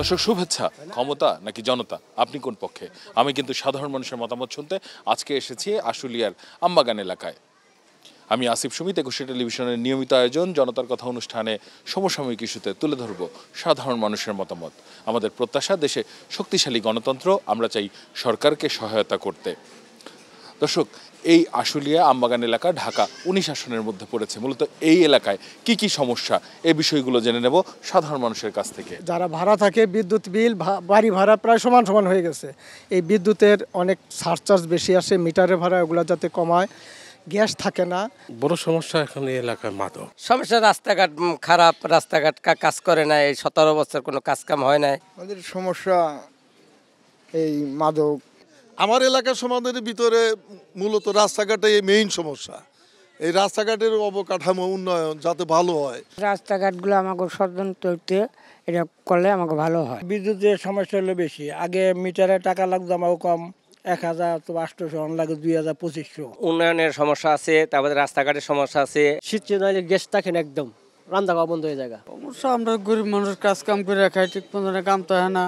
দর্শক শুভেচ্ছা, ক্ষমতা নাকি জনতা, আপনি কোন পক্ষে? আমি কিন্তু সাধারণ মানুষের মতামত শুনতে আজকে এসেছি আশুলিয়ার আমবাগান এলাকায়। আমি আসিফ সুমিত, একুশে টেলিভিশনের নিয়মিত আয়োজন জনতার কথা অনুষ্ঠানে সমসাময়িক ইস্যুতে তুলে ধরব সাধারণ মানুষের মতামত। আমাদের প্রত্যাশা দেশে শক্তিশালী গণতন্ত্র, আমরা চাই সরকারকে সহায়তা করতে। দর্শক, এই আশুলিয়া আমবাগান এলাকা ঢাকা 19 আসনের মধ্যে পড়েছে। মূলত এই এলাকায় কি কি সমস্যা, এই বিষয়গুলো জেনে নেব সাধারণ মানুষের কাছ থেকে। যারা ভাড়া থাকে, বিদ্যুৎ বিল, বাড়ি ভাড়া প্রায় সমান সমান হয়ে গেছে। এই বিদ্যুতের অনেক সারচার্জ বেশি আসে, মিটারের ভাড়া ওগুলো যাতে কমায়, গ্যাস থাকে না। বড় সমস্যা এখন এই এলাকায় মাদক সমস্যা, রাস্তাঘাট খারাপ, রাস্তাঘাট কাজ করে না, এই 17 বছর কোনো কাজ কাম হয় নাই। আমাদের সমস্যা এই মাদক। আমার এলাকার সমাধানের ভিতরে মূলত রাস্তাঘাটে মেইন সমস্যা। এই রাস্তাঘাটের অবকাঠামো উন্নয়ন যাতে ভালো হয়। রাস্তাঘাটগুলো আমাকে স্বতন্ত্র এটা করলে আমাকে ভালো হয়। বিদ্যুতের সমস্যা হলো বেশি। আগে মিটারে টাকা লাগতো আমাকে কম, 1000 তো 800 লাগে 2000-2500। উন্নয়নের সমস্যা আছে, তারপরে রাস্তাঘাটের সমস্যা আছে। শীত নাইলে গ্যাস থাকে না, একদম রান্না খাওয়া বন্ধ হয়ে যায়। অবশ্য আমরা গরিব মানুষ, কাজ কাম করে খাই, ঠিক মতো কাম তো হয় না,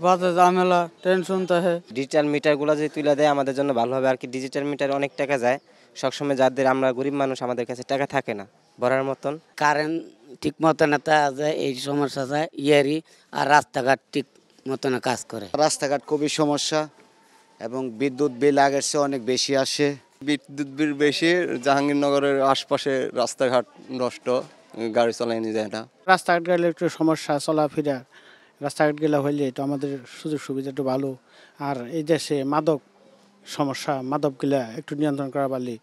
বাজে ঝামেলা, টেনশন থাকে। ডিজিটাল মিটারগুলো যদি তুলে দেয় আমাদের জন্য ভালো হবে আর কি। ডিজিটাল মিটার অনেক টাকা যায়, সবসময় যাদের আমরা গরিব মানুষ আমাদের কাছে টাকা থাকে না ভরার মতন। কারেন্ট ঠিক মতো না তা যায়, এই সমস্যা যায় ইয়ারি। আর রাস্তাঘাট ঠিক মতো না কাজ করে। রাস্তাঘাট খুবই সমস্যা এবং বিদ্যুৎ বিল আগের চেয়ে অনেক বেশি আসে। বিদ্যুৎ বিল বেশি, জাহাঙ্গীরনগরের আশপাশে রাস্তাঘাট নষ্ট, গাড়ি চালাই নিয়ে যায় না। রাস্তাঘাট গেলে একটু সমস্যা, চলাফেরা রাস্তাঘাট গেলে হইলে তো আমাদের সুযোগ সুবিধা একটু ভালো। আর এই দেশে মাদক সমস্যা, মাদকগুলা একটু নিয়ন্ত্রণ করা পারলে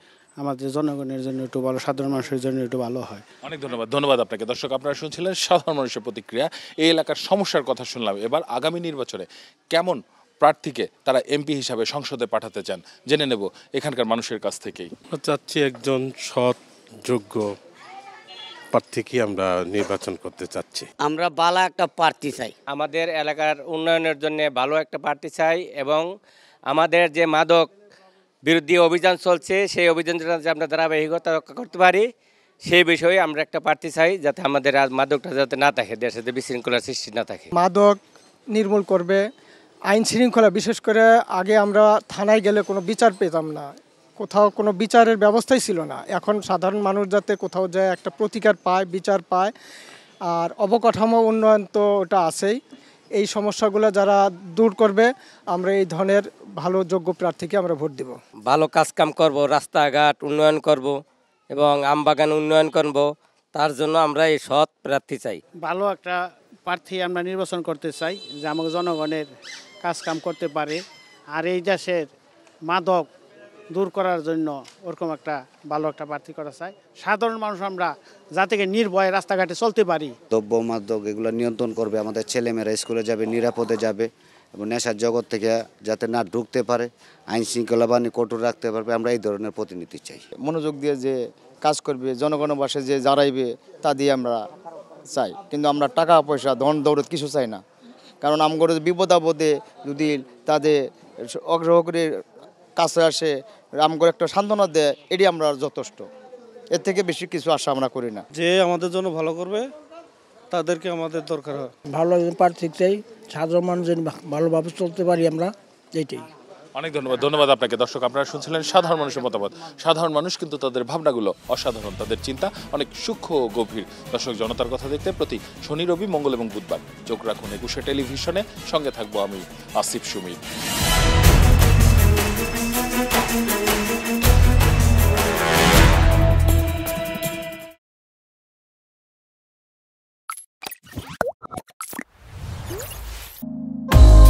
আমাদের জনগণের জন্য একটু ভালো, সাধারণ মানুষের জন্য একটু ভালো হয়। অনেক ধন্যবাদ আপনাকে। দর্শক, আপনারা শুনছিলেন সাধারণ মানুষের প্রতিক্রিয়া। এই এলাকার সমস্যার কথা শুনলাম। এবার আগামী নির্বাচনে কেমন প্রার্থীকে তারা এমপি হিসাবে সংসদে পাঠাতে চান জেনে নেব এখানকার মানুষের কাছ থেকেই। চাচ্ছি একজন সৎ যোগ্য প্রার্থীকে আমরা নির্বাচন করতে চাচ্ছি। আমরা ভালো একটা প্রার্থী চাই, আমাদের এলাকার উন্নয়নের জন্য ভালো একটা প্রার্থী চাই, এবং আমাদের যে মাদক বিরোধী অভিযান চলছে সেই অভিযানটা যাতে আমরা ধারাবাহিকতা রক্ষা করতে পারি, সেই বিষয়ে আমরা একটা প্রার্থী চাই, যাতে আমাদের মাদকটা যাতে না থাকে, দেশের বিশৃঙ্খলার সৃষ্টি না থাকে। মাদক নির্মূল করবে, আইন শৃঙ্খলা, বিশেষ করে আগে আমরা থানায় গেলে কোনো বিচার পেতাম না, কোথাও কোনো বিচারের ব্যবস্থাই ছিল না। এখন সাধারণ মানুষ যাতে কোথাও যায় একটা প্রতিকার পায়, বিচার পায়। আর অবকাঠামো উন্নয়ন তো ওটা আছেই। এই সমস্যাগুলো যারা দূর করবে, আমরা এই ধরনের ভালো যোগ্য প্রার্থীকে আমরা ভোট দেব। ভালো কাজ কাম করব, রাস্তাঘাট উন্নয়ন করব এবং আমবাগান উন্নয়ন করব, তার জন্য আমরা এই সৎ প্রার্থী চাই। ভালো একটা প্রার্থী আমরা নির্বাচন করতে চাই, যে আমাকে জনগণের কাজ কাম করতে পারে। আর এই দেশের মাদক দূর করার জন্য ওরকম একটা ভালো একটা প্রার্থী করা চাই। সাধারণ মানুষ আমরা যাতে নির্ভয়ে রাস্তাঘাটে চলতে পারি। দ্রব্য মাদক এগুলো নিয়ন্ত্রণ করবে, আমাদের ছেলেমেয়েরা স্কুলে যাবে নিরাপদে যাবে এবং নেশার জগৎ থেকে যাতে না ঢুকতে পারে, আইন শৃঙ্খলা বাহিনী কঠোর রাখতে পারবে, আমরা এই ধরনের প্রতিনিধি চাই। মনোযোগ দিয়ে যে কাজ করবে, জনগণের পাশে যে দাঁড়াইবে, তা দিয়ে আমরা চাই। কিন্তু আমরা টাকা পয়সা, ধন দৌলত কিছু চাই না। কারণ আমগর বিপদ আপদে যদি তাদের অগ্রহকরের কাছে আসে, আমগর একটা সান্ত্বনা দেয়, এটি আমরা যথেষ্ট। এর থেকে বেশি কিছু আশা আমরা করি না। যে আমাদের জন্য ভালো করবে তাদেরকে আমাদের দরকার হয়। ভালো একজন প্রার্থী চাই, সাধারণ মানুষ যেন ভালোভাবে চলতে পারি আমরা, এইটাই। অনেক ধন্যবাদ আপনাকে। দর্শক, আপনারা শুনছিলেন সাধারণ মানুষের মতামত। সাধারণ মানুষ কিন্তু তাদের ভাবনাগুলো অসাধারণ, তাদের চিন্তা অনেক সূক্ষ্ম ও গভীর। দর্শক, জনতার কথা দেখতে প্রতি শনি, রবি, মঙ্গল এবং বুধবার চোখ রাখুন একুশে টেলিভিশনে। সঙ্গে থাকবো আমি আসিফ সুমিত।